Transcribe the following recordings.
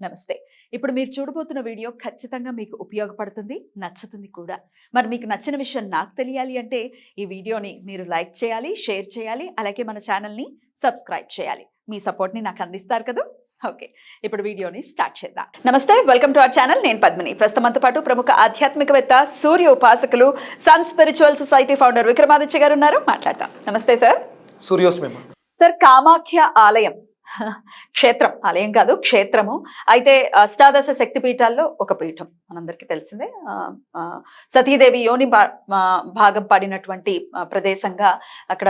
నమస్తే. ఇప్పుడు మీరు చూడబోతున్న వీడియో ఖచ్చితంగా మీకు ఉపయోగపడుతుంది, నచ్చుతుంది కూడా. మరి మీకు నచ్చిన విషయం నాకు తెలియాలి అంటే ఈ వీడియోని మీరు లైక్ చేయాలి, షేర్ చేయాలి, అలాగే మన ఛానల్‌ని సబ్స్క్రైబ్ చేయాలి. మీ సపోర్ట్‌ని నాకు అందిస్తారు కదా? ఓకే. ఇప్పుడు వీడియోని స్టార్ట్ చేద్దాం. నమస్తే, వెల్కమ్ టు అవర్ ఛానల్. నేను పద్మిని. ప్రస్తుతం మనతో పాటు ప్రముఖ ఆధ్యాత్మికవేత్త, సూర్య ఉపాసకులు, sun spiritual society founder Vikramaditya గారు ఉన్నారు. మాట్లాడతాం. నమస్తే సార్. సూర్యోస్మి. సార్, కామాఖ్య ఆలయం క్షేత్రం, ఆలయం కాదు క్షేత్రము. అయితే అష్టాదశ శక్తి పీఠాల్లో ఒక పీఠం మనందరికీ తెలిసిందే. సతీదేవి యోని భాగం పడినటువంటి ప్రదేశంగా అక్కడ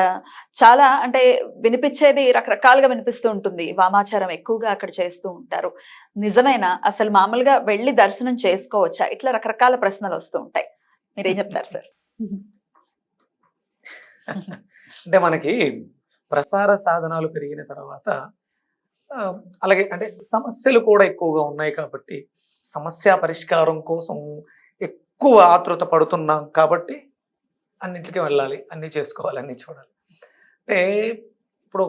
చాలా అంటే వినిపించేది రకరకాలుగా వినిపిస్తూ ఉంటుంది. వామాచారం ఎక్కువగా అక్కడ చేస్తూ ఉంటారు. నిజమేనా? అసలు మామూలుగా వెళ్ళి దర్శనం చేసుకోవచ్చా? ఇట్లా రకరకాల ప్రశ్నలు వస్తూ ఉంటాయి. మీరేం చెప్తారు సార్? అంటే మనకి ప్రసార సాధనాలు పెరిగిన తర్వాత అలాగే అంటే సమస్యలు కూడా ఎక్కువగా ఉన్నాయి కాబట్టి సమస్య పరిష్కారం కోసం ఎక్కువ ఆతృత పడుతున్నాం కాబట్టి అన్నింటికి వెళ్ళాలి, అన్నీ చేసుకోవాలి, అన్నీ చూడాలి. అంటే ఇప్పుడు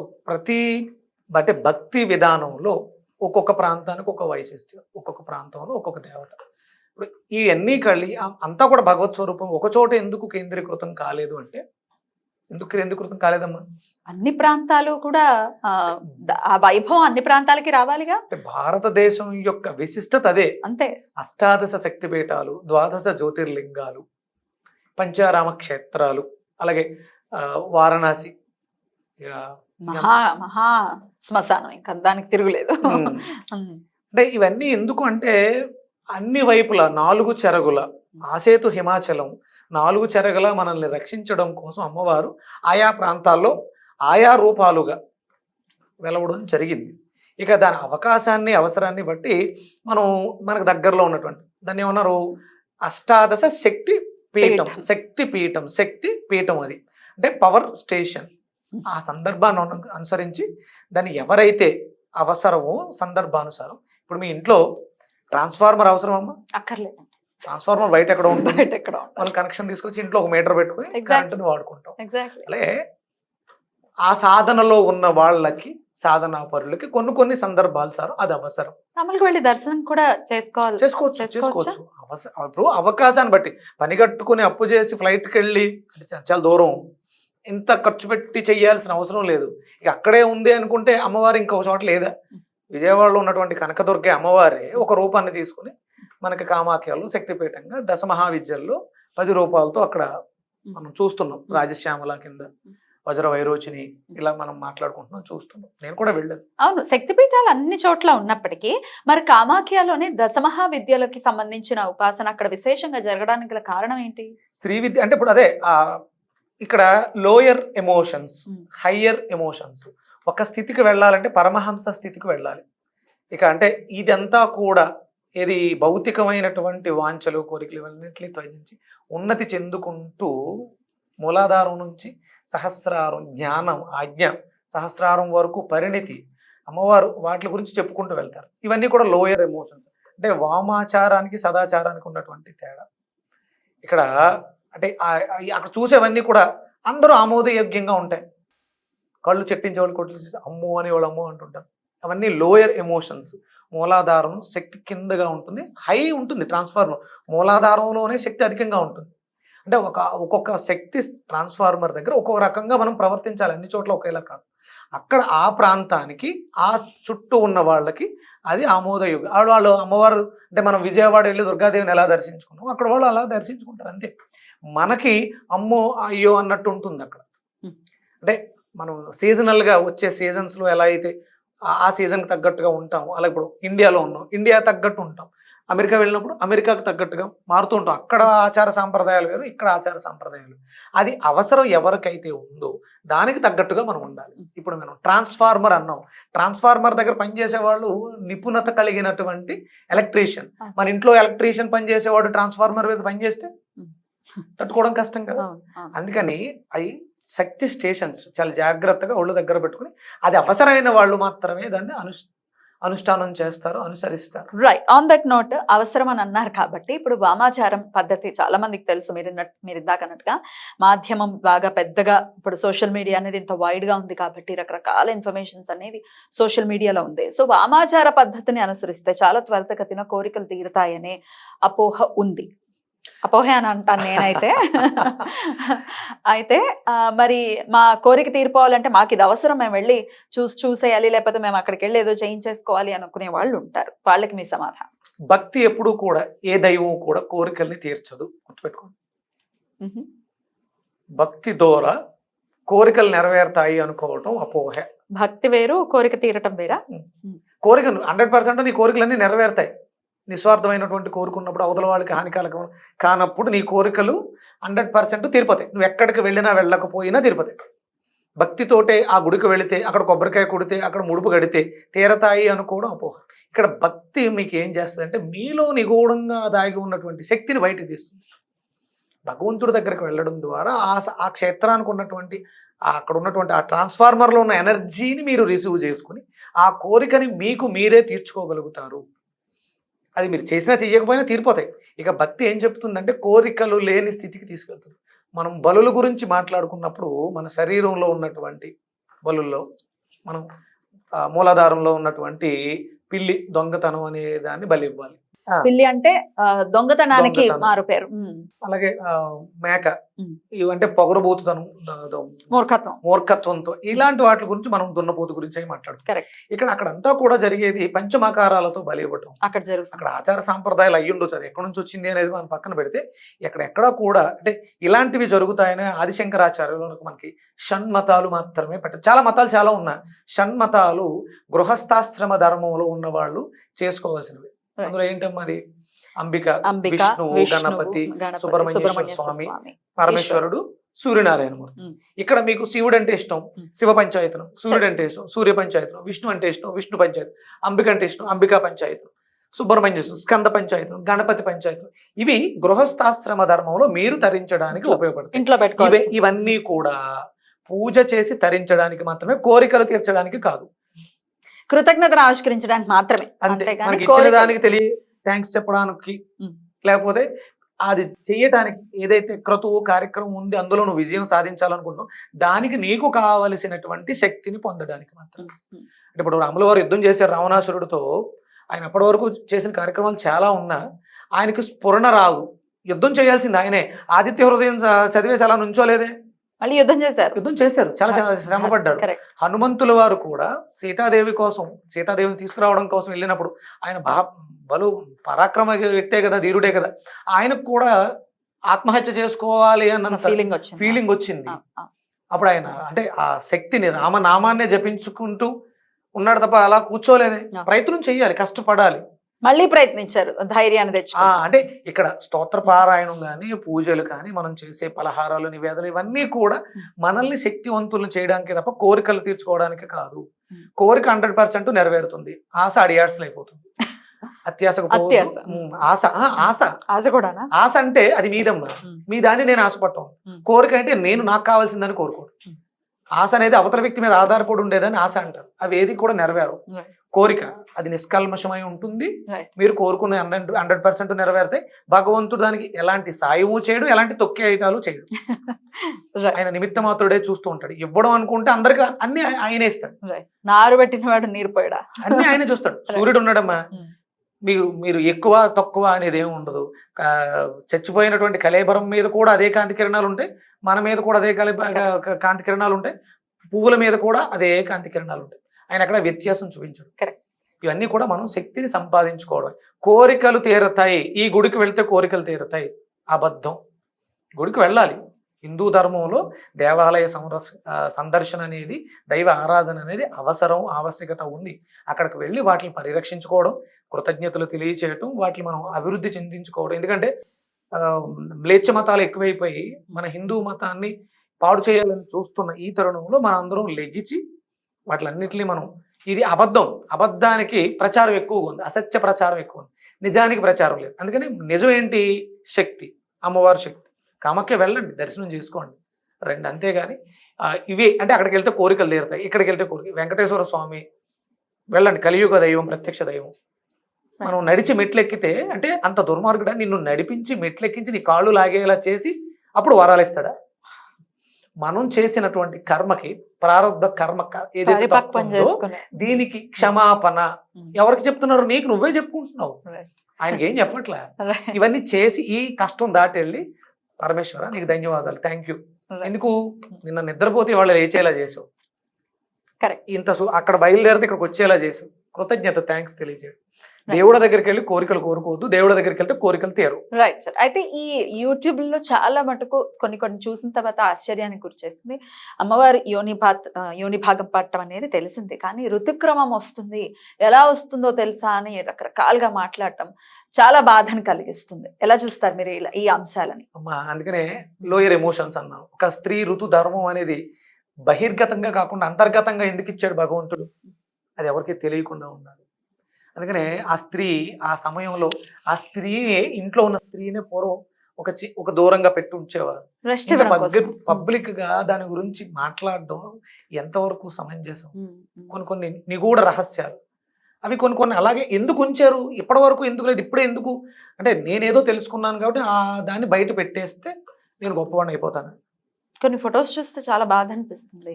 అంటే భక్తి విధానంలో ఒక్కొక్క ప్రాంతానికి ఒక వైశిష్ట్యం, ఒక్కొక్క ప్రాంతంలో ఒక్కొక్క దేవత. ఇప్పుడు ఇవన్నీ కళ్ళి అంతా కూడా భగవత్ స్వరూపం ఒక చోట ఎందుకు కేంద్రీకృతం కాలేదు అంటే ఎందుకు కాలేదమ్మా? అన్ని ప్రాంతాలు కూడా ఆ వైభవం అన్ని ప్రాంతాలకి రావాలిగా. భారతదేశం యొక్క విశిష్టత అదే. అంతే. అష్టాదశ శక్తిపీఠాలు, ద్వాదశ జ్యోతిర్లింగాలు, పంచారామ క్షేత్రాలు, అలాగే వారణాసి మహా శ్మశానం, ఇంకా దానికి తిరుగులేదు. అంటే ఇవన్నీ ఎందుకు అంటే అన్ని వైపులా 4 చెరగుల ఆసేతు హిమాచలం 4 చెరగల మనల్ని రక్షించడం కోసం అమ్మవారు ఆయా ప్రాంతాల్లో ఆయా రూపాలుగా వెలవడం జరిగింది. ఇక దాని అవకాశాన్ని అవసరాన్ని బట్టి మనకు దగ్గరలో ఉన్నటువంటి దాన్ని ఏమన్నారు, అష్టాదశ శక్తి పీఠం అది అంటే పవర్ స్టేషన్. ఆ సందర్భాన్ని అనుసరించి దాన్ని ఎవరైతే అవసరమో సందర్భానుసారం. ఇప్పుడు మీ ఇంట్లో ట్రాన్స్ఫార్మర్ అవసరమమ్మా? అక్కర్లేదు. ట్రాన్స్ఫార్మర్ బయట ఎక్కడ ఉంటుంది, మనం కనెక్షన్ తీసుకొచ్చి ఇంట్లో 1 మీటర్ పెట్టుకుని కరెంటుని వాడుకుంటాం. అలా ఆ సాధనలో ఉన్న వాళ్ళకి, సాధనా పరులకి కొన్ని సందర్భాలు సార్ అది అవసరం. వెళ్ళి దర్శనం కూడా చేసుకోవచ్చు. ఇప్పుడు అవకాశాన్ని బట్టి పని కట్టుకుని అప్పు చేసి ఫ్లైట్కి వెళ్ళి చాలా దూరం ఇంత ఖర్చు పెట్టి చెయ్యాల్సిన అవసరం లేదు. ఇక అక్కడే ఉంది అనుకుంటే అమ్మవారి ఇంకొక చోట లేదా? విజయవాడలో ఉన్నటువంటి కనకదుర్గ అమ్మవారే ఒక రూపాన్ని తీసుకుని మనకి కామాఖ్యలో శక్తిపీఠంగా దశమహావిద్యల్లో 10 రూపాయలతో అక్కడ మనం చూస్తున్నాం. రాజశ్యామల కింద వజ్ర వైరోచిని ఇలా మనం మాట్లాడుకుంటున్నాం, చూస్తున్నాం. నేను కూడా వెళ్ళాను. అవును, శక్తిపీఠాలు అన్ని చోట్ల ఉన్నప్పటికీ మరి కామాఖ్యలోనే దశమహావిద్యలకి సంబంధించిన ఉపాసన అక్కడ విశేషంగా జరగడానికి గల కారణం ఏంటి? శ్రీ విద్య అంటే ఇప్పుడు అదే ఇక్కడ లోయర్ ఎమోషన్స్, హయ్యర్ ఎమోషన్స్. ఒక స్థితికి వెళ్ళాలంటే పరమహంస స్థితికి వెళ్ళాలి. ఇక అంటే ఇదంతా కూడా ఏది భౌతికమైనటువంటి వాంఛలు, కోరికలు ఇవన్నింటినీ త్యజించి ఉన్నతి చెందుకుంటూ మూలాధారం నుంచి సహస్రారం జ్ఞానం, ఆజ్ఞ, సహస్రారం వరకు పరిణితి అమ్మవారు వాటి గురించి చెప్పుకుంటూ వెళ్తారు. ఇవన్నీ కూడా లోయర్ ఎమోషన్స్. అంటే వామాచారానికి సదాచారానికి ఉన్నటువంటి తేడా ఇక్కడ. అంటే అక్కడ చూసేవన్నీ కూడా అందరూ ఆమోదయోగ్యంగా ఉంటాయి. కళ్ళు చెట్టించే వాళ్ళు కొట్లు అమ్మో అని వాళ్ళు అమ్మో అంటుంటారు. అవన్నీ లోయర్ ఎమోషన్స్. మూలాధారం శక్తి కిందగా ఉంటుంది, హై ఉంటుంది ట్రాన్స్ఫార్మర్. మూలాధారంలోనే శక్తి అధికంగా ఉంటుంది. అంటే ఒక్కొక్క శక్తి ట్రాన్స్ఫార్మర్ దగ్గర ఒక్కొక్క రకంగా మనం ప్రవర్తించాలి, అన్ని చోట్ల ఒకేలా కాదు. అక్కడ ఆ ప్రాంతానికి ఆ చుట్టూ ఉన్న వాళ్ళకి అది ఆమోదయోగ్యం. వాళ్ళు అమ్మవారు అంటే మనం విజయవాడ వెళ్ళి దుర్గాదేవిని ఎలా దర్శించుకున్నాం అక్కడ వాళ్ళు అలా దర్శించుకుంటారు అంతే. మనకి అమ్మో అయ్యో అన్నట్టు ఉంటుంది అక్కడ. అంటే మనం సీజనల్గా వచ్చే సీజన్స్లో ఎలా అయితే ఆ సీజన్కి తగ్గట్టుగా ఉంటాము, అలా ఇప్పుడు ఇండియాలో ఉన్నాం, ఇండియా తగ్గట్టు ఉంటాం. అమెరికా వెళ్ళినప్పుడు అమెరికాకు తగ్గట్టుగా మారుతూ ఉంటాం. అక్కడ ఆచార సాంప్రదాయాలు వేరు, ఇక్కడ ఆచార సాంప్రదాయాలు. అది అవసరం ఎవరికైతే ఉందో దానికి తగ్గట్టుగా మనం ఉండాలి. ఇప్పుడు మనం ట్రాన్స్ఫార్మర్ అన్నాం. ట్రాన్స్ఫార్మర్ దగ్గర పనిచేసే వాళ్ళు నిపుణత కలిగినటువంటి ఎలక్ట్రీషియన్. మన ఇంట్లో ఎలక్ట్రీషియన్ పనిచేసేవాడు ట్రాన్స్ఫార్మర్ మీద పనిచేస్తే తట్టుకోవడం కష్టం కదా. అందుకని అవి శక్తి స్టేషన్స్ చాలా జాగ్రత్తగా ఒళ్ళు దగ్గర పెట్టుకుని అది అవసరమైన వాళ్ళు మాత్రమే దాన్ని అనుష్ఠానం చేస్తారు, అనుసరిస్తారు. రైట్. ఆన్ దట్ నోట్ అవసరం అని అన్నారు కాబట్టి ఇప్పుడు వామాచారం పద్ధతి చాలా మందికి తెలుసు. మీరు ఇందాక అన్నట్టుగా మాధ్యమం బాగా పెద్దగా ఇప్పుడు సోషల్ మీడియా అనేది ఇంత వైడ్ గా ఉంది కాబట్టి రకరకాల ఇన్ఫర్మేషన్స్ అనేది సోషల్ మీడియాలో ఉంది. సో వామాచార పద్ధతిని అనుసరిస్తే చాలా త్వరితగతిన కోరికలు తీరుతాయనే అపోహ ఉంది. అపోహే అని అంటాను నేనైతే. అయితే మరి మా కోరిక తీరిపోవాలంటే మాకు ఇది అవసరం, మేము వెళ్ళి చూసేయాలి, లేకపోతే మేము అక్కడికి వెళ్ళి ఏదో చేయించేసుకోవాలి అనుకునే వాళ్ళు ఉంటారు. వాళ్ళకి మీ సమాధానం? భక్తి ఎప్పుడు కూడా, ఏ దైవం కూడా కోరికల్ని తీర్చదు, గుర్తుపెట్టుకోండి. భక్తి ద్వారా కోరికలు నెరవేరుతాయి అనుకోవటం అపోహ. భక్తి వేరు, కోరిక తీరటం వేరా? కోరికలు 100% నీ కోరికలన్నీ నెరవేరుతాయి. నిస్వార్థమైనటువంటి కోరుకున్నప్పుడు అవతల వాళ్ళకి హానికారకం కానప్పుడు నీ కోరికలు 100% తీరిపోతాయి. నువ్వు ఎక్కడికి వెళ్ళినా వెళ్ళకపోయినా తీరిపోతాయి. భక్తితోటే ఆ గుడికి వెళితే, అక్కడ కొబ్బరికాయ కొడితే, అక్కడ ముడుపు గడితే తీరతాయి అనుకోవడం అపోహ. ఇక్కడ భక్తి మీకు ఏం చేస్తుంది అంటే మీలో నిగూఢంగా దాగి ఉన్నటువంటి శక్తిని బయటకు తీస్తుంది. భగవంతుడి దగ్గరికి వెళ్ళడం ద్వారా ఆ క్షేత్రానికి ఉన్నటువంటి అక్కడ ఉన్నటువంటి ఆ ట్రాన్స్ఫార్మర్లో ఉన్న ఎనర్జీని మీరు రిసీవ్ చేసుకుని ఆ కోరికని మీకు మీరే తీర్చుకోగలుగుతారు. అది మీరు చేసినా చెయ్యకపోయినా తీరిపోతాయి. ఇక భక్తి ఏం చెప్తుందంటే కోరికలు లేని స్థితికి తీసుకెళ్తుంది. మనం బలుల గురించి మాట్లాడుకున్నప్పుడు మన శరీరంలో ఉన్నటువంటి బలుల్లో మనం మూలాధారంలో ఉన్నటువంటి పిల్లి దొంగతనం అనే దాన్ని బలి ఇవ్వాలి. పిల్లి అంటే దొంగతనానికి మారు పేరు. అలాగే మేక, ఇవంటే పొగరబోతుతనం, మూర్ఖత్వంతో, ఇలాంటి వాటి గురించి మనం దున్నపోతు గురించి మాట్లాడుతాం. ఇక్కడ అక్కడంతా కూడా జరిగేది పంచమకారాలతో బలి ఇవ్వటం. అక్కడ ఆచార సాంప్రదాయాలు అయ్యుండొచ్చు, అది ఎక్కడి నుంచి వచ్చింది అనేది మనం పక్కన పెడితే ఎక్కడెక్కడా కూడా అంటే ఇలాంటివి జరుగుతాయని ఆదిశంకరాచార్యులు మనకి షణ్మతాలు మాత్రమే పెట్టారు. చాలా మతాలు చాలా ఉన్నాయి. షణ్మతాలు గృహస్థాశ్రమ ధర్మంలో ఉన్న వాళ్ళు చేసుకోవాల్సినవి. అందులో ఏంటమ్మా అది? అంబిక, విష్ణువు, గణపతి, సుబ్రహ్మణ్యేశ్వర స్వామి, పరమేశ్వరుడు, సూర్యనారాయణమూర్తి. ఇక్కడ మీకు శివుడు అంటే ఇష్టం, శివ పంచాయతనం. సూర్యుడు అంటే ఇష్టం, సూర్య పంచాయతనం. విష్ణు అంటే ఇష్టం, విష్ణు పంచాయతం. అంబిక అంటే ఇష్టం, అంబికా పంచాయతం. సుబ్రహ్మణ్యేశ్వరం, స్కంద పంచాయతం, గణపతి పంచాయతం. ఇవి గృహస్థాశ్రమ ధర్మంలో మీరు తరించడానికి ఉపయోగపడతాయి. ఇవన్నీ కూడా పూజ చేసి తరించడానికి మాత్రమే, కోరికలు తీర్చడానికి కాదు. కృతజ్ఞతను ఆవిష్కరించడానికి మాత్రమే. ఇచ్చిన దానికి తెలియ థ్యాంక్స్ చెప్పడానికి, లేకపోతే అది చెయ్యడానికి ఏదైతే క్రతువు కార్యక్రమం ఉంది అందులో నువ్వు విజయం సాధించాలనుకుంటున్నావు దానికి నీకు కావలసినటువంటి శక్తిని పొందడానికి మాత్రం. అంటే ఇప్పుడు రాముల వారు యుద్ధం చేశారు రావణాసురుడితో. ఆయన అప్పటి వరకు చేసిన కార్యక్రమాలు చాలా ఉన్నా ఆయనకు స్ఫురణ రాదు. యుద్ధం చేయాల్సింది ఆయనే. ఆదిత్య హృదయం చదివేసి అలా నుంచోలేదే, మళ్ళీ యుద్ధం చేశారు. చాలా శ్రమ పడ్డారు. హనుమంతుల వారు కూడా సీతాదేవిని తీసుకురావడం కోసం వెళ్ళినప్పుడు ఆయన బలు పరాక్రమ వ్యక్తే కదా, ధీరుడే కదా, ఆయనకు కూడా ఆత్మహత్య చేసుకోవాలి అన్న ఫీలింగ్ వచ్చింది. అప్పుడు ఆయన అంటే ఆ శక్తిని, రామనామాన్నే జపించుకుంటూ ఉన్నాడు తప్ప అలా కూర్చోలేదే. ప్రయత్నం చెయ్యాలి, కష్టపడాలి. మళ్ళీ ప్రయత్నించారు, ధైర్యాన్ని తెచ్చు. అంటే ఇక్కడ స్తోత్ర పారాయణం కానీ, పూజలు కానీ, మనం చేసే పలహారాలు, నివేదనలు ఇవన్నీ కూడా మనల్ని శక్తివంతులను చేయడానికి తప్ప కోరికలు తీర్చుకోవడానికి కాదు. కోరిక 100% నెరవేరుతుంది, ఆశ అడియాడ్స్లు అయిపోతుంది. ఆశ అంటే అది మీదమ్మా, మీ దాన్ని నేను ఆశపడతాం. కోరిక అంటే నేను నాకు కావాల్సిందని కోరుకోను. ఆశ అనేది అవతల వ్యక్తి మీద ఆధారపడి ఉండేదని ఆశ అంటారు. అవి ఏది కూడా నెరవేరు. కోరిక అది నిష్కల్మషమై ఉంటుంది. మీరు కోరుకునే 100% నెరవేరుతాయి. భగవంతుడు దానికి ఎలాంటి సాయము చేయడు, ఎలాంటి తొక్కేయటాలు చేయడు. ఆయన నిమిత్త మాత్రుడే చూస్తూ ఉంటాడు. ఇవ్వడం అనుకుంటే అందరికి అన్ని ఆయనే ఇస్తాడు. నారు పెట్టిన వాడు నీరు పోయడా, అన్ని ఆయనే చూస్తాడు. సూర్యుడు ఉన్నాడమ్మా, మీరు ఎక్కువ తక్కువ అనేది ఏమి ఉండదు. చచ్చిపోయినటువంటి కళేబరం మీద కూడా అదే కాంతి కిరణాలు ఉంటాయి, మన మీద కూడా అదే కాంతి కిరణాలు ఉంటాయి, పువ్వుల మీద కూడా అదే కాంతి కిరణాలు ఉంటాయి. ఆయన అక్కడ వ్యత్యాసం చూపించాడు. ఇవన్నీ కూడా మనం శక్తిని సంపాదించుకోవడం. కోరికలు తీరతాయి, ఈ గుడికి వెళ్తే కోరికలు తీరతాయి, అబద్ధం. గుడికి వెళ్ళాలి. హిందూ ధర్మంలో దేవాలయ సందర్శన అనేది, దైవ ఆరాధన అనేది అవసరం, ఆవశ్యకత ఉంది. అక్కడికి వెళ్ళి వాటిని పరిరక్షించుకోవడం, కృతజ్ఞతలు తెలియచేయటం, వాటిని మనం అభివృద్ధి చెందించుకోవడం. ఎందుకంటే మ్లేచ్ఛ మతాలు ఎక్కువైపోయి మన హిందూ మతాన్ని పాడు చేయాలని చూస్తున్న ఈ తరుణంలో మన అందరం లెగిచి వాటిలన్నింటినీ మనం, ఇది అబద్ధం, అబద్ధానికి ప్రచారం ఎక్కువగా ఉంది, అసత్య ప్రచారం ఎక్కువ ఉంది, నిజానికి ప్రచారం లేదు. అందుకని నిజం ఏంటి? శక్తి, అమ్మవారి శక్తి. కామాఖ్య వెళ్ళండి, దర్శనం చేసుకోండి, రండి. అంతేగాని ఇవి అంటే అక్కడికి వెళ్తే కోరికలు తీరుతాయి, ఇక్కడికి వెళ్తే కోరిక. వెంకటేశ్వర స్వామి వెళ్ళండి, కలియుగ దైవం, ప్రత్యక్ష దైవం. మనం నడిచి మెట్లెక్కితే అంటే అంత దుర్మార్గుడా నిన్ను నడిపించి మెట్లెక్కించి నీ కాళ్ళు లాగేలా చేసి అప్పుడు వరాలు ఇస్తాడా? మనం చేసినటువంటి కర్మకి, ప్రారంభ కర్మ ఏదైతే పరిపక్వం తప్పు ఉందో చేసుకునే. దీనికి క్షమాపణ ఎవరికి చెప్తున్నారు? నీకు నువ్వే చెప్పుకుంటున్నావు, Right. ఆయనకి ఏం చెప్పట్లే. Right. ఇవన్నీ చేసి ఈ కష్టం దాటి వెళ్ళి పరమేశ్వర నీకు ధన్యవాదాలు, థ్యాంక్ యూ. Right. ఎందుకు నిన్న నిద్రపోతే వాళ్ళు లేచేలా చేసావు, Correct. ఇంత అక్కడ బయలుదేరితే ఇక్కడికి వచ్చేలా చేసావు, కృతజ్ఞత, థ్యాంక్స్ తెలియజేయడం. దేవుడి దగ్గరికి వెళ్ళి కోరికలు కోరుకోవద్దు, దేవుడి దగ్గరికి వెళ్తే కోరికలు తీరు. Right sir. అయితే ఈ యూట్యూబ్ లో చాలా మటుకు కొన్ని చూసిన తర్వాత ఆశ్చర్యానికి గురిచేస్తుంది. అమ్మవారి యోని భాగం పట్టడం అనేది తెలిసింది, కానీ ఋతుక్రమం వస్తుంది, ఎలా వస్తుందో తెలుసా అని రకరకాలుగా మాట్లాడటం చాలా బాధను కలిగిస్తుంది. ఎలా చూస్తారు మీరు ఈ అంశాలని? అమ్మా అందుకనే లోయర్ ఎమోషన్స్ అన్నాం. ఒక స్త్రీ ఋతు ధర్మం అనేది బహిర్గతంగా కాకుండా అంతర్గతంగా ఎందుకు ఇచ్చాడు భగవంతుడు, అది ఎవరికి తెలియకుండా ఉండాలి. అందుకనే ఆ స్త్రీ ఆ సమయంలో ఆ స్త్రీనే, ఇంట్లో ఉన్న స్త్రీనే పూర్వం ఒక దూరంగా పెట్టి ఉంచేవారు. పబ్లిక్ గా దాని గురించి మాట్లాడడం ఎంతవరకు సమంజసం? కొన్ని నిగూఢ రహస్యాలు అవి కొన్ని అలాగే ఎందుకు ఉంచారు, ఇప్పటి వరకు ఎందుకు లేదు, ఇప్పుడే ఎందుకు అంటే నేనేదో తెలుసుకున్నాను కాబట్టి ఆ దాన్ని బయట పెట్టేస్తే నేను గొప్పవాడిని అయిపోతాను. కొన్ని ఫొటోస్ చూస్తే చాలా బాధ అనిపిస్తుంది.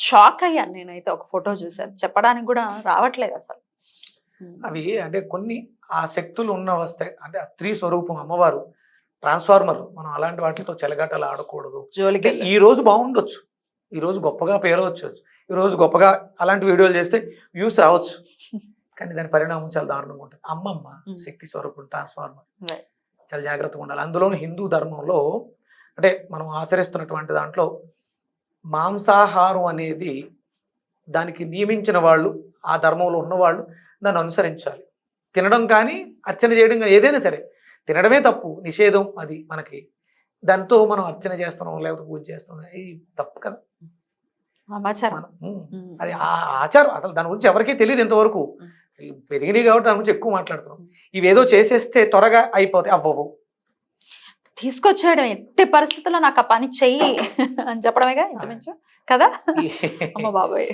షాక్ అయ్యాను నేనైతే ఒక ఫోటో చూసాను, చెప్పడానికి కూడా రావట్లేదు అసలు. అవి అంటే కొన్ని ఆ శక్తులు ఉన్న వస్తాయి, అంటే ఆ స్త్రీ స్వరూపం అమ్మవారు ట్రాన్స్ఫార్మర్. మనం అలాంటి వాటితో చెలగాటలు ఆడకూడదు. జోలికి ఈ రోజు బాగుండొచ్చు, ఈ రోజు గొప్పగా పేరు వచ్చవచ్చు, ఈ రోజు గొప్పగా అలాంటి వీడియోలు చేస్తే వ్యూస్ రావచ్చు, కానీ దాని పరిణామం చాలా దారుణంగా ఉంటుంది. అమ్మమ్మ శక్తి స్వరూపం, ట్రాన్స్ఫార్మర్, చాలా జాగ్రత్తగా ఉండాలి. అందులోనూ హిందూ ధర్మంలో అంటే మనం ఆచరిస్తున్నటువంటి దాంట్లో మాంసాహారం అనేది దానికి నియమించిన వాళ్ళు, ఆ ధర్మంలో ఉన్నవాళ్ళు దాన్ని అనుసరించాలి. తినడం కానీ అర్చన చేయడం కానీ ఏదైనా సరే, తినడమే తప్పు, నిషేధం అది మనకి. దాంతో మనం అర్చన చేస్తున్నాం లేకపోతే పూజ చేస్తున్నాం, ఇది తప్పు కదా. అది ఆచారం, అసలు దాని గురించి ఎవరికీ తెలియదు ఇంతవరకు. పెరిగినాయి కాబట్టి దాని గురించి ఎక్కువ మాట్లాడుతున్నాం. ఇవేదో చేసేస్తే త్వరగా అయిపోతాయి, అవ్వవు. తీసుకొచ్చాడు ఎట్టి పరిస్థితుల్లో నాకు ఆ పని చెయ్యి అని చెప్పడమేగా ఇంచుమించు కదా. అమ్మ బాబాయ్.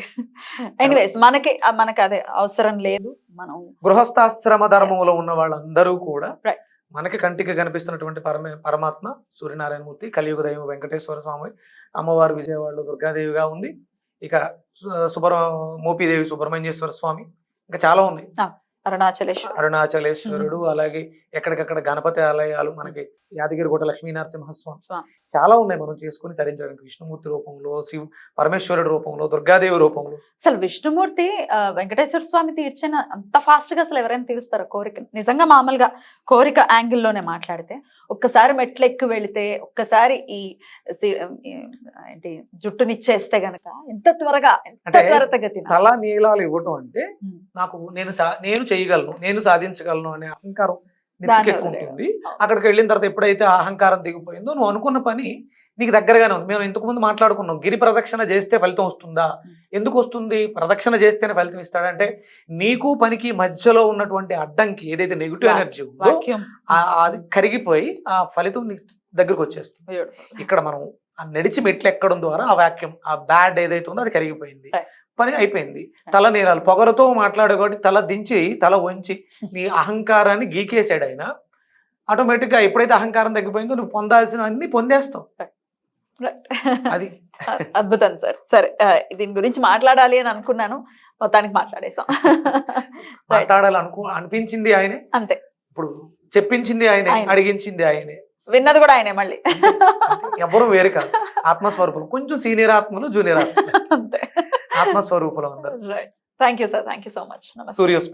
ఎనీవేస్ మనకి అదే అవసరం లేదు. మనం గృహస్థాశ్రమ ధర్మంలో ఉన్న వాళ్ళందరూ కూడా మనకి కంటికి కనిపిస్తున్నటువంటి పరమాత్మ సూర్యనారాయణమూర్తి, కలియుగ దైవం వెంకటేశ్వర స్వామి, అమ్మవారు విజయవాడలో దుర్గాదేవిగా ఉంది, ఇక మోపిదేవి సుబ్రహ్మణ్యేశ్వర స్వామి, ఇంకా చాలా ఉన్నాయి. అరుణాచలేశ్వరుడు, అలాగే ఎక్కడికక్కడ గణపతి ఆలయాలు, మనకి యాదగిరిగుట్ట లక్ష్మీనరసింహస్వామి, చాలా ఉన్నాయి మనం చేసుకుని తరించడానికి. విష్ణుమూర్తి రూపంలో, పరమేశ్వరుడు రూపంలో, దుర్గాదేవి రూపంలో. అసలు విష్ణుమూర్తి వెంకటేశ్వర స్వామి తీర్చిన అంత ఫాస్ట్ గా అసలు ఎవరైనా తీరుస్తారో కోరిక? నిజంగా మామూలుగా కోరిక యాంగిల్లోనే మాట్లాడితే ఒక్కసారి మెట్లెక్కి వెళితే, ఒక్కసారి ఈ ఏంటి జుట్టునిచ్చేస్తే గనక ఎంత త్వరగా, ఎంత త్వరితగతిన తల నీలాలు ఇవ్వటం అంటే నాకు నేను చేయగలను, నేను సాధించగలను అనే అహంకారం ఉంటుంది. అక్కడికి వెళ్ళిన తర్వాత ఎప్పుడైతే అహంకారం దిగిపోయిందో నువ్వు అనుకున్న పని నీకు దగ్గరగానే ఉంది. మేము ఇంతకు ముందు మాట్లాడుకున్నాం, గిరి ప్రదక్షిణ చేస్తే ఫలితం వస్తుందా? ఎందుకు వస్తుంది? ప్రదక్షిణ చేస్తేనే ఫలితం ఇస్తాడంటే నీకు పనికి మధ్యలో ఉన్నటువంటి అడ్డంకి ఏదైతే నెగిటివ్ ఎనర్జీ ఉందో అది కరిగిపోయి ఆ ఫలితం నీకు దగ్గరకు వచ్చేస్తుంది. ఇక్కడ మనం ఆ నడిచి మెట్లు ఎక్కడం ద్వారా ఆ వాక్యం, ఆ బ్యాడ్ ఏదైతే ఉందో అది కరిగిపోయింది, పని అయిపోయింది. తల నీరాలు పొగరతో మాట్లాడే కాబట్టి తల దించి తల వంచి నీ అహంకారాన్ని గీకేసాడు ఆయన. ఆటోమేటిక్ గా ఎప్పుడైతే అహంకారం తగ్గిపోయిందో నువ్వు పొందాల్సిన అన్ని పొందేస్తావు. అది అద్భుతం సార్. సరే, దీని గురించి మాట్లాడాలి అని అనుకున్నాను, మొత్తానికి మాట్లాడేసాం. అనిపించింది ఆయనే, అంతే. ఇప్పుడు చెప్పించింది ఆయనే, అడిగించింది ఆయనే, విన్నది కూడా ఆయనే. మళ్ళీ ఎవరు వేరు కాదు, ఆత్మస్వరూపులు. కొంచెం సీనియర్ ఆత్మలు, జూనియర్ ఆత్మలు, అంతే, ఆత్మస్వరూపులు అందరూ. Thank you sir, thank you so much. సూర్యోస్మి.